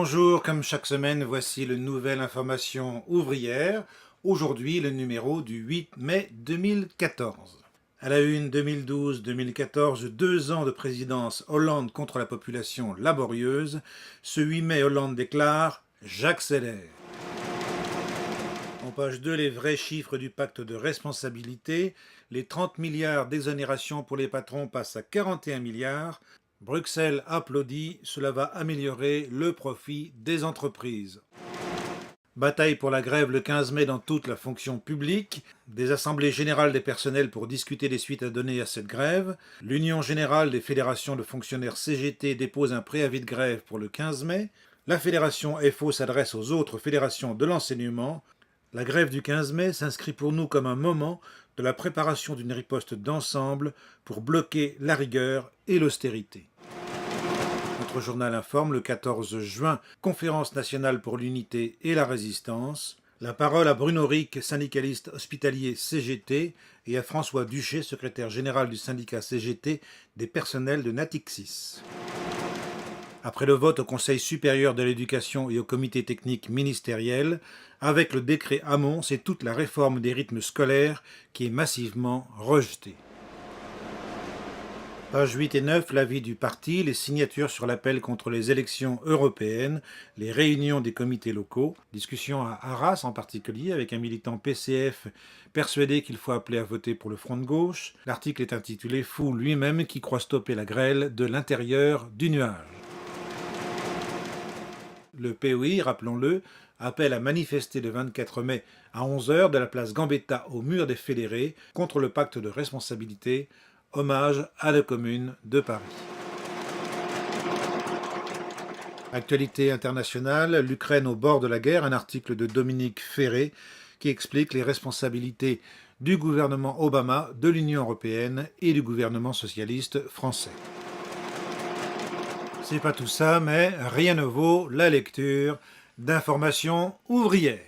Bonjour, comme chaque semaine, voici le Nouvelle Information Ouvrière. Aujourd'hui, le numéro du 8 mai 2014. À la une 2012-2014, 2 ans de présidence Hollande contre la population laborieuse. Ce 8 mai, Hollande déclare « J'accélère ». En page 2, les vrais chiffres du pacte de responsabilité. Les 30 milliards d'exonération pour les patrons passent à 41 milliards. Bruxelles applaudit, cela va améliorer le profit des entreprises. Bataille pour la grève le 15 mai dans toute la fonction publique. Des assemblées générales des personnels pour discuter des suites à donner à cette grève. L'Union générale des fédérations de fonctionnaires CGT dépose un préavis de grève pour le 15 mai. La fédération FO s'adresse aux autres fédérations de l'enseignement. La grève du 15 mai s'inscrit pour nous comme un moment de la préparation d'une riposte d'ensemble pour bloquer la rigueur et l'austérité. Notre journal informe le 14 juin, conférence nationale pour l'unité et la résistance. La parole à Bruno Ric, syndicaliste hospitalier CGT, et à François Duché, secrétaire général du syndicat CGT des personnels de Natixis. Après le vote au Conseil supérieur de l'éducation et au comité technique ministériel, avec le décret Hamon, c'est toute la réforme des rythmes scolaires qui est massivement rejetée. Pages 8 et 9, l'avis du parti, les signatures sur l'appel contre les élections européennes, les réunions des comités locaux, discussion à Arras en particulier avec un militant PCF persuadé qu'il faut appeler à voter pour le front de gauche. L'article est intitulé « Fou lui-même qui croit stopper la grêle de l'intérieur du nuage ». Le POI, rappelons-le, appelle à manifester le 24 mai à 11 h de la place Gambetta au mur des Fédérés contre le pacte de responsabilité, hommage à la Commune de Paris. Actualité internationale, l'Ukraine au bord de la guerre, un article de Dominique Ferré qui explique les responsabilités du gouvernement Obama, de l'Union européenne et du gouvernement socialiste français. C'est pas tout ça, mais rien ne vaut la lecture d'informations ouvrières.